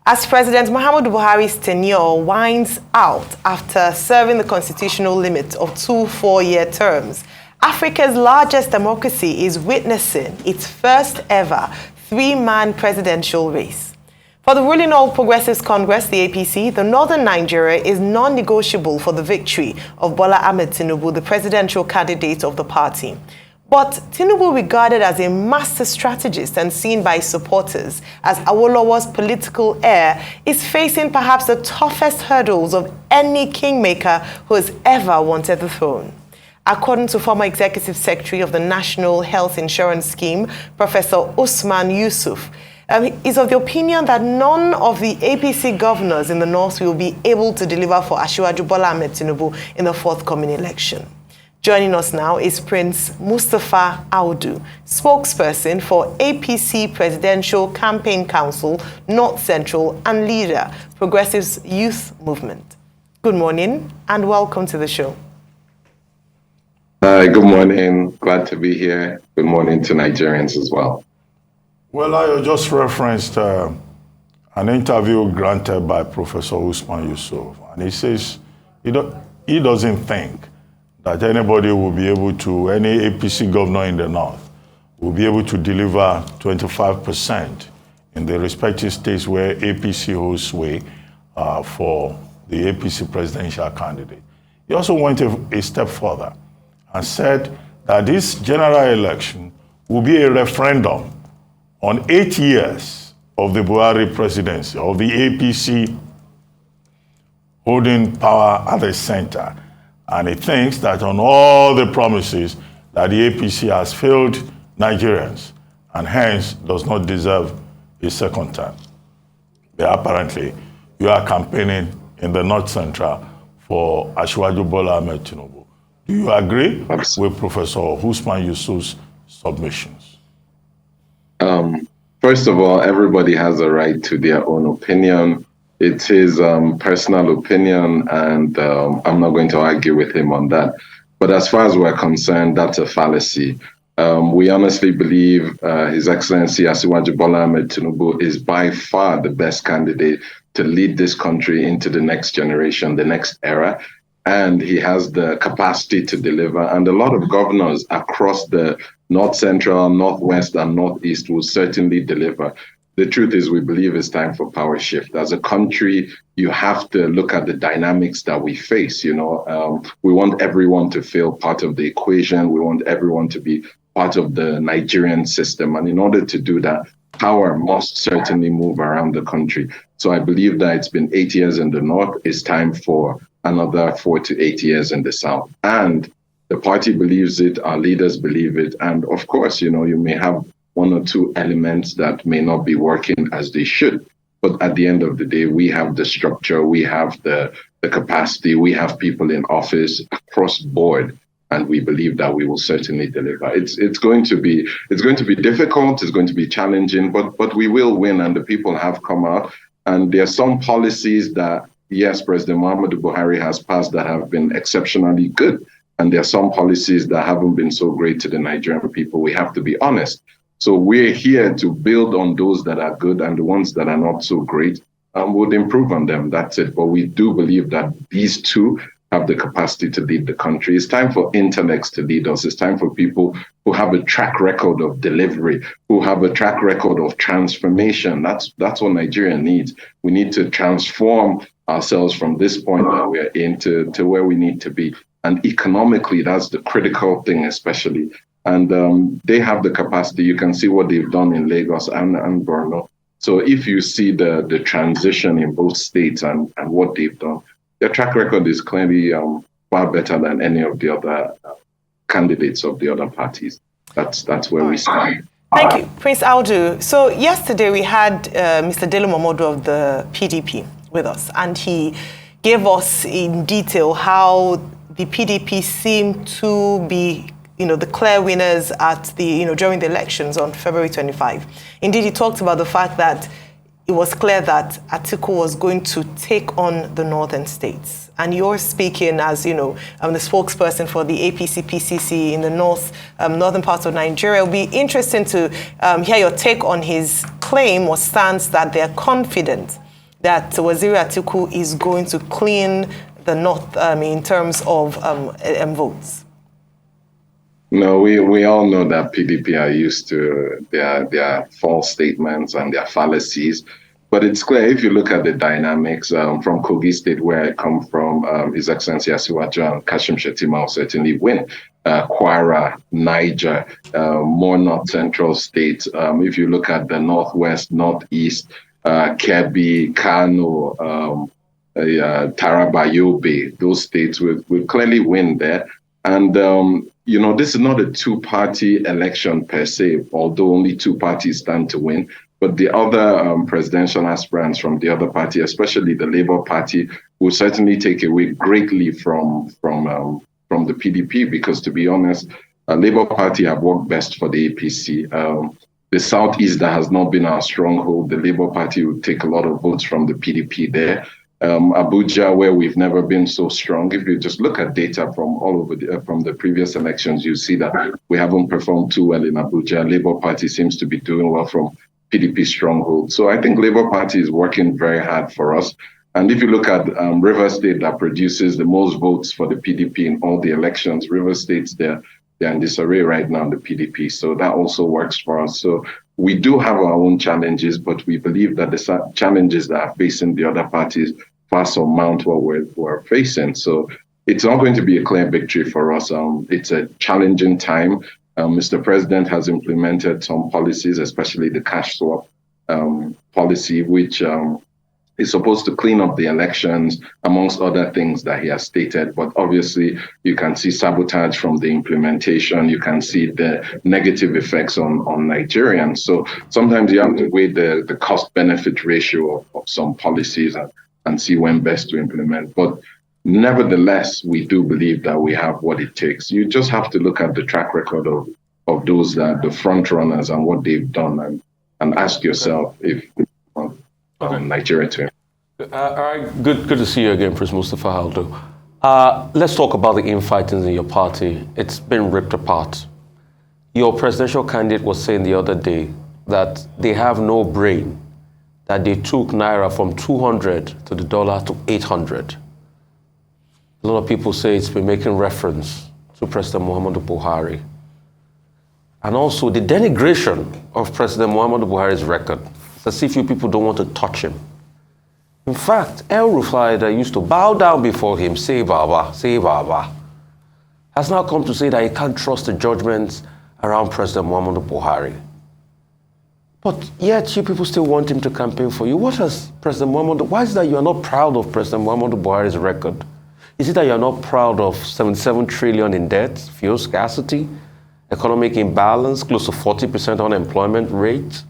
As President Muhammadu Buhari's tenure winds out after serving the constitutional limit of 2 4-year terms, Africa's largest democracy is witnessing its first ever 3-man presidential race. For the ruling All Progressives Congress, the APC, the Northern Nigeria is non-negotiable for the victory of Bola Ahmed Tinubu, the presidential candidate of the party. But Tinubu, regarded as a master strategist and seen by supporters as Awolowo's political heir, is facing perhaps the toughest hurdles of any kingmaker who has ever wanted the throne. According to former Executive Secretary of the National Health Insurance Scheme, Professor Usman Yusuf, is of the opinion that none of the APC governors in the North will be able to deliver for Asiwaju Bola Ahmed Tinubu in the forthcoming election. Joining us now is Prince Mustapha Audu, spokesperson for APC Presidential Campaign Council, North Central, and leader, Progressives Youth Movement. Good morning and welcome to the show. Good morning. Glad to be here. Good morning to Nigerians as well. Well, I just referenced an interview granted by Professor Usman Yusuf, and he says he doesn't think that anybody will be able to, any APC governor in the North, will be able to deliver 25% in the respective states where APC holds sway for the APC presidential candidate. He also went a step further and said that this general election will be a referendum on 8 years of the Buhari presidency, of the APC holding power at the center. And he thinks that on all the promises that the APC has failed Nigerians and hence does not deserve a second term. But apparently, you are campaigning in the North Central for Asiwaju Bola Ahmed Tinubu. Do you agree with Professor Usman Yusuf's submissions? First of all, everybody has a right to their own opinion. It's his personal opinion, and I'm not going to argue with him on that. But as far as we're concerned, that's a fallacy. We honestly believe His Excellency Asiwaju Bola Ahmed Tinubu is by far the best candidate to lead this country into the next generation, the next era. And he has the capacity to deliver. And a lot of governors across the North Central, Northwest, and Northeast will certainly deliver. The truth is, we believe it's time for power shift. As a country, you have to look at the dynamics that we face. We want everyone to feel part of the equation. We want everyone to be part of the Nigerian system. And in order to do that, power must certainly move around the country. So I believe that it's been 8 years in the North. It's time for another 4 to 8 years in the South. And the party believes it. Our leaders believe it. And of course, you may have 1 or 2 elements that may not be working as they should. But at the end of the day, we have the structure, we have the capacity, we have people in office across board, and we believe that we will certainly deliver. It's going to be difficult, it's going to be challenging, but we will win, and the people have come out. And there are some policies that, yes, President Muhammadu Buhari has passed that have been exceptionally good. And there are some policies that haven't been so great to the Nigerian people. We have to be honest. So we're here to build on those that are good, and the ones that are not so great, would improve on them. That's it. But we do believe that these two have the capacity to lead the country. It's time for intellects to lead us. It's time for people who have a track record of delivery, who have a track record of transformation. That's what Nigeria needs. We need to transform ourselves from this point that we're in to where we need to be. And economically, that's the critical thing, especially. And they have the capacity. You can see what they've done in Lagos and Borno. So if you see the transition in both states and what they've done, their track record is clearly far better than any of the other candidates of the other parties. That's where we stand. Thank you, Prince Audu. So yesterday we had Mr. Dele Momodu of the PDP with us, and he gave us in detail how the PDP seemed to be the clear winners at the, during the elections on February 25. Indeed, he talked about the fact that it was clear that Atiku was going to take on the northern states. And you're speaking as, the spokesperson for the APC-PCC in the northern part of Nigeria. It'll be interesting to hear your take on his claim or stance that they're confident that Waziri Atiku is going to clean the North in terms of votes? No, we all know that PDP are used to their false statements and their fallacies. But it's clear if you look at the dynamics from Kogi State, where I come from, His Excellency Asiwaju and Kashim Shettima will certainly win. Kwara, Niger, more north central states. If you look at the northwest, northeast, Kebbi, Kano, Taraba, Yobe, those states will clearly win there. And this is not a two-party election per se, although only two parties stand to win. But the other presidential aspirants from the other party, especially the Labour Party, will certainly take away greatly from the PDP, because, to be honest, the Labour Party have worked best for the APC. The Southeast, that has not been our stronghold, the Labour Party will take a lot of votes from the PDP there. Abuja, where we've never been so strong. If you just look at data from all over from the previous elections, you see that we haven't performed too well in Abuja. Labour Party seems to be doing well from PDP stronghold. So I think Labour Party is working very hard for us. And if you look at River State, that produces the most votes for the PDP in all the elections, River State's they're in disarray right now, the PDP. So that also works for us. So we do have our own challenges, but we believe that the challenges that are facing the other parties far surmount what we're facing. So it's not going to be a clear victory for us. It's a challenging time. Mr. President has implemented some policies, especially the cash swap policy, which is supposed to clean up the elections, amongst other things that he has stated. But obviously, you can see sabotage from the implementation. You can see the negative effects on Nigerians. So sometimes you have to weigh the cost-benefit ratio of some policies and see when best to implement. But nevertheless, we do believe that we have what it takes. You just have to look at the track record of those that the front runners and what they've done, and ask yourself if Nigeria to. All right, good to see you again, Prince Mustapha Audu. Let's talk about the infightings in your party. It's been ripped apart. Your presidential candidate was saying the other day that they have no brain, that they took Naira from 200 to the dollar to 800. A lot of people say it's been making reference to President Muhammadu Buhari. And also the denigration of President Muhammadu Buhari's record. It's as if you people don't want to touch him. In fact, El Rufai, that used to bow down before him, say Baba, has now come to say that he can't trust the judgments around President Muhammadu Buhari. But yet you people still want him to campaign for you. What has President Muhammadu, why is it that you are not proud of President Muhammadu Buhari's record? Is it that you are not proud of 77 trillion in debt, fuel scarcity, economic imbalance, close to 40% unemployment rate,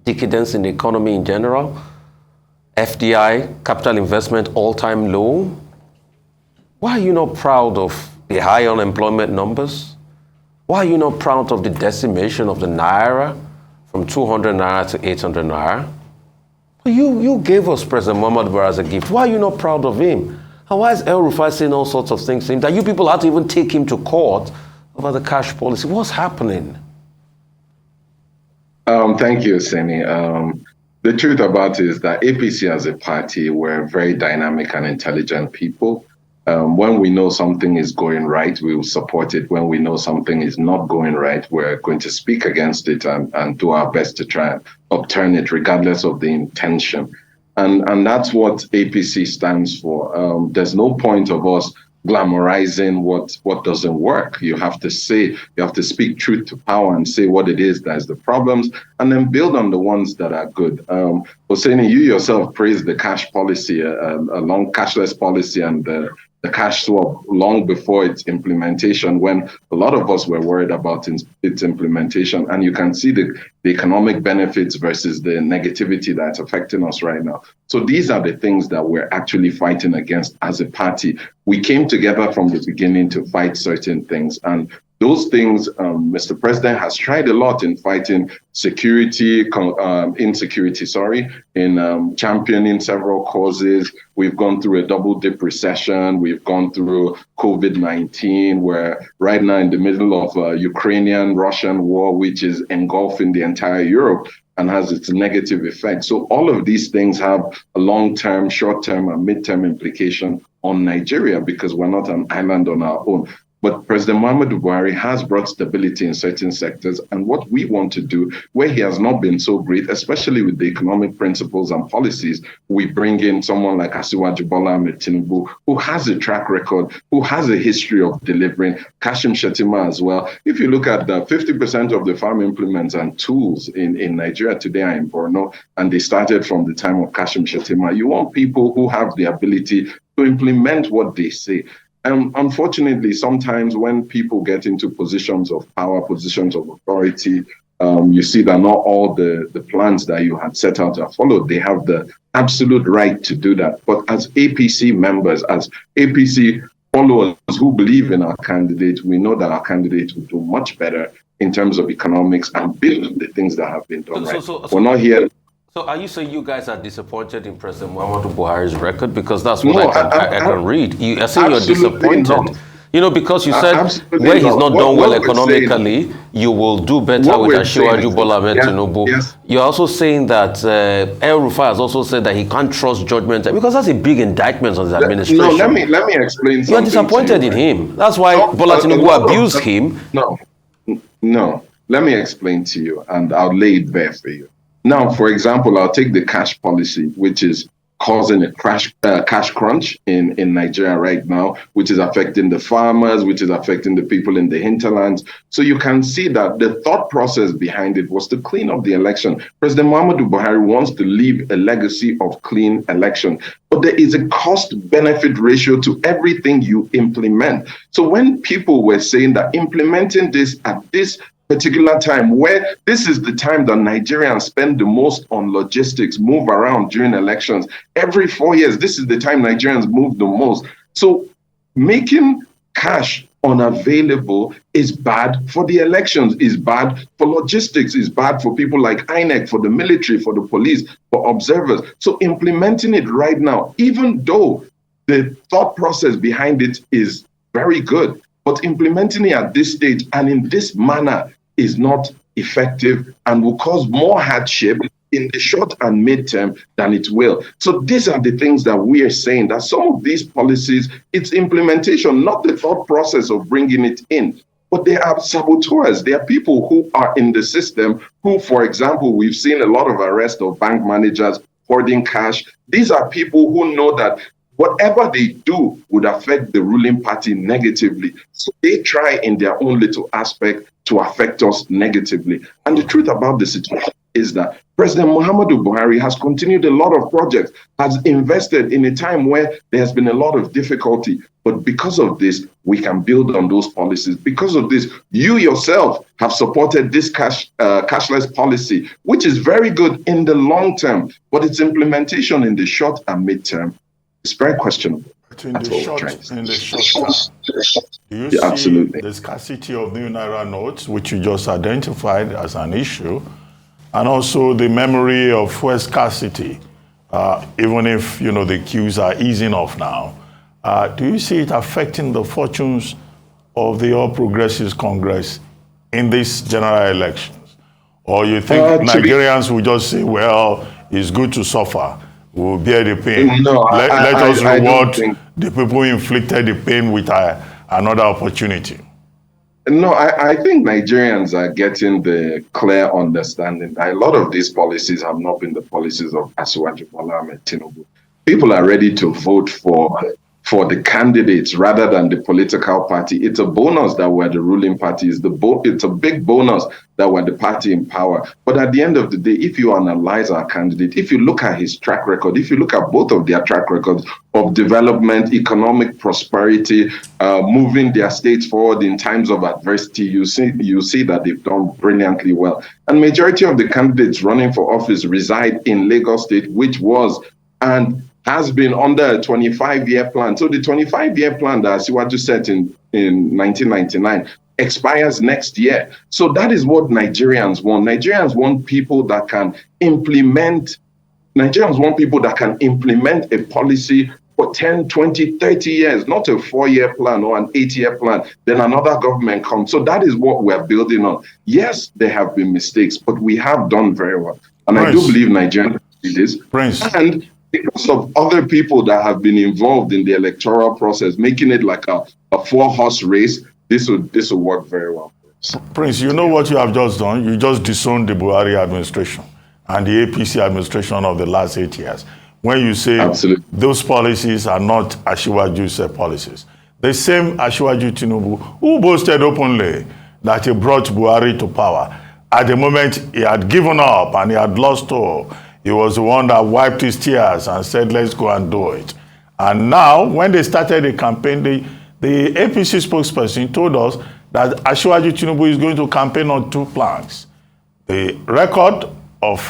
decadence in the economy in general, FDI, capital investment, all-time low? Why are you not proud of the high unemployment numbers? Why are you not proud of the decimation of the Naira from 200 Naira to 800 Naira? You gave us President Muhammadu Buhari as a gift. Why are you not proud of him? And why is El Rufai saying all sorts of things that you people had to even take him to court over the cash policy? What's happening? Thank you, Seni. The truth about it is that APC as a party, we're very dynamic and intelligent people. When we know something is going right, we will support it. When we know something is not going right, we're going to speak against it and do our best to try and upturn it, regardless of the intention. And that's what APC stands for. There's no point of us glamorizing what doesn't work. You have to speak truth to power and say what it is that is the problems, and then build on the ones that are good. Hosseini, you yourself praised the cash policy, a long cashless policy, and the cash swap long before its implementation, when a lot of us were worried about its implementation. And you can see the economic benefits versus the negativity that's affecting us right now. So these are the things that we're actually fighting against as a party. We came together from the beginning to fight certain things. And those things, Mr. President has tried a lot in fighting insecurity, in championing several causes. We've gone through a double dip recession. We've gone through COVID-19. We're right now in the middle of a Ukrainian-Russian war, which is engulfing the entire Europe. and has its negative effects. So all of these things have a long-term, short-term, and mid-term implication on Nigeria because we're not an island on our own. But President Muhammadu Buhari has brought stability in certain sectors. And what we want to do, where he has not been so great, especially with the economic principles and policies, we bring in someone like Asiwaju Bola Ahmed Tinubu, who has a track record, who has a history of delivering, Kashim Shettima as well. If you look at the 50% of the farm implements and tools in Nigeria today are in Borno, and they started from the time of Kashim Shettima. You want people who have the ability to implement what they say. Unfortunately, sometimes when people get into positions of power, positions of authority, you see that not all the plans that you had set out are followed. They have the absolute right to do that. But as APC members, as APC followers who believe in our candidate, we know that our candidate will do much better in terms of economics and build the things that have been done We're not here. So are you saying you guys are disappointed in President Muhammadu Buhari's record? Because that's what I can read. You are saying you're disappointed. Not. You know, because you said where he's not done well economically, you will do better with Asiwaju Bola Ahmed Tinubu. Yes. You're also saying that El Rufai has also said that he can't trust judgment because that's a big indictment on his administration. No, let me explain something. You're disappointed in him. That's why Bola Tinubu abused him. No. Let me explain to you, and I'll lay it bare for you. Now, for example, I'll take the cash policy, which is causing a cash crunch in Nigeria right now, which is affecting the farmers, which is affecting the people in the hinterlands. So you can see that the thought process behind it was to clean up the election. President Muhammadu Buhari wants to leave a legacy of clean election. But there is a cost-benefit ratio to everything you implement. So when people were saying that implementing this at this particular time, where this is the time that Nigerians spend the most on logistics, move around during elections. Every 4 years, this is the time Nigerians move the most. So making cash unavailable is bad for the elections, is bad for logistics, is bad for people like INEC, for the military, for the police, for observers. So implementing it right now, even though the thought process behind it is very good, but implementing it at this stage and in this manner is not effective and will cause more hardship in the short and midterm than it will. So these are the things that we are saying, that some of these policies, it's implementation, not the thought process of bringing it in. But they are saboteurs. They are people who are in the system who, for example, we've seen a lot of arrests of bank managers hoarding cash. These are people who know that whatever they do would affect the ruling party negatively. So they try in their own little aspect to affect us negatively. And the truth about the situation is that President Muhammadu Buhari has continued a lot of projects, has invested in a time where there has been a lot of difficulty. But because of this, we can build on those policies. Because of this, you yourself have supported this cashless policy, which is very good in the long term, but its implementation in the short and midterm, it's very questionable. In the short term, do you see absolutely the scarcity of new Naira notes, which you just identified as an issue, and also the memory of fuel scarcity, even if the queues are easing off now? Do you see it affecting the fortunes of the All Progressives Congress in these general elections? Or you think Nigerians will just say, well, it's good to suffer, we'll bear the pain. No, let us reward the people who inflicted the pain with another opportunity. No, I think Nigerians are getting the clear understanding that a lot of these policies have not been the policies of Asiwaju Bola Ahmed Tinubu. People are ready to vote for the candidates rather than the political party. It's a bonus that we're the ruling party. It's a big bonus that we're the party in power. But at the end of the day, if you analyze our candidate, if you look at his track record, if you look at both of their track records of development, economic prosperity, moving their states forward in times of adversity, you see that they've done brilliantly well. And majority of the candidates running for office reside in Lagos State, which was and has been under a 25-year plan. So the 25-year plan that Asiwaju set in 1999 expires next year. So that is what Nigerians want. Nigerians want people that can implement a policy for 10, 20, 30 years, not a 4-year plan or an 8-year plan. Then another government comes. So that is what we're building on. Yes, there have been mistakes, but we have done very well. And I do believe Nigerians do this. And because of other people that have been involved in the electoral process, making it like a 4-horse race, this will work very well. Prince, you know what you have just done? You just disowned the Buhari administration and the APC administration of the last 8 years. When you say those policies are not Asiwaju's policies. The same Asiwaju Tinubu, who boasted openly that he brought Buhari to power, at the moment he had given up and he had lost all. He was the one that wiped his tears and said, let's go and do it. And now, when they started the campaign, the APC spokesperson told us that Asiwaju Tinubu is going to campaign on 2 planks. The record of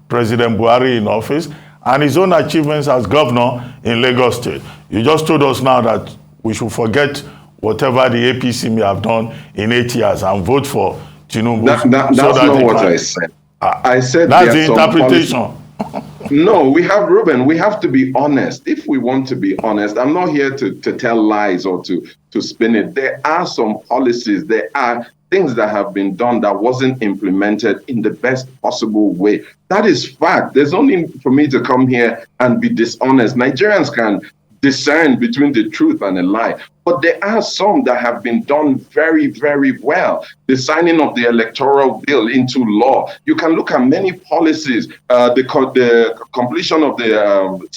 President Buhari in office and his own achievements as governor in Lagos State. You just told us now that we should forget whatever the APC may have done in 8 years and vote for Tinubu. That's not what I said. I said that's the interpretation. No, we have to be honest. If we want to be honest, I'm not here to tell lies or to spin it. There are some policies, there are things that have been done that wasn't implemented in the best possible way. That is fact. There's no need for me to come here and be dishonest. Nigerians can discern between the truth and a lie. But there are some that have been done very, very well. The signing of the electoral bill into law. You can look at many policies. The completion of the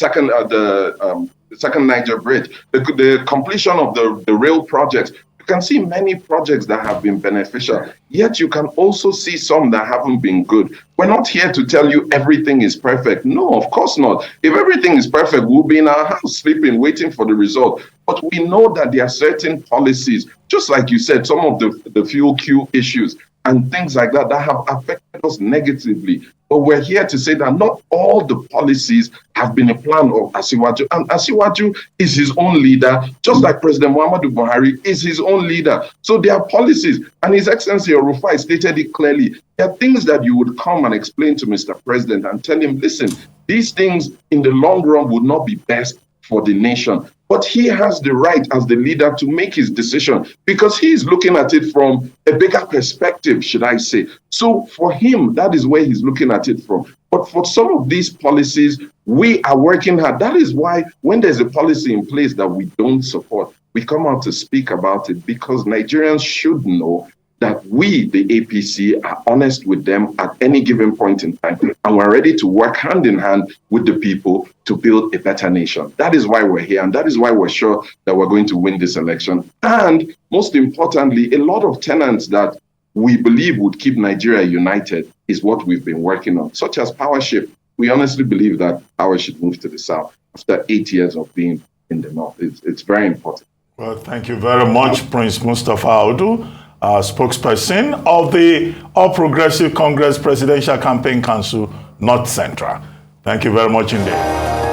second Niger Bridge, the completion of the rail projects. You can see many projects that have been beneficial, yet you can also see some that haven't been good. We're not here to tell you everything is perfect. No, of course not. If everything is perfect, we'll be in our house sleeping, waiting for the result. But we know that there are certain policies, just like you said, some of the fuel queue issues and things like that have affected us negatively. But we're here to say that not all the policies have been a plan of Asiwaju. And Asiwaju is his own leader, just like President Muhammadu Buhari is his own leader. So there are policies, and His Excellency Rufai stated it clearly. There are things that you would come and explain to Mr. President and tell him, listen, these things in the long run would not be best for the nation. But he has the right as the leader to make his decision because he is looking at it from a bigger perspective, should I say. So for him, that is where he's looking at it from. But for some of these policies, we are working hard. That is why when there's a policy in place that we don't support, we come out to speak about it because Nigerians should know that we, the APC, are honest with them at any given point in time. And we're ready to work hand in hand with the people to build a better nation. That is why we're here. And that is why we're sure that we're going to win this election. And most importantly, a lot of tenets that we believe would keep Nigeria united is what we've been working on, such as power shift. We honestly believe that power should move to the south after 8 years of being in the north. It's very important. Well, thank you very much, Prince Mustapha Audu, spokesperson of the All Progressive Congress Presidential Campaign Council, North Central. Thank you very much indeed.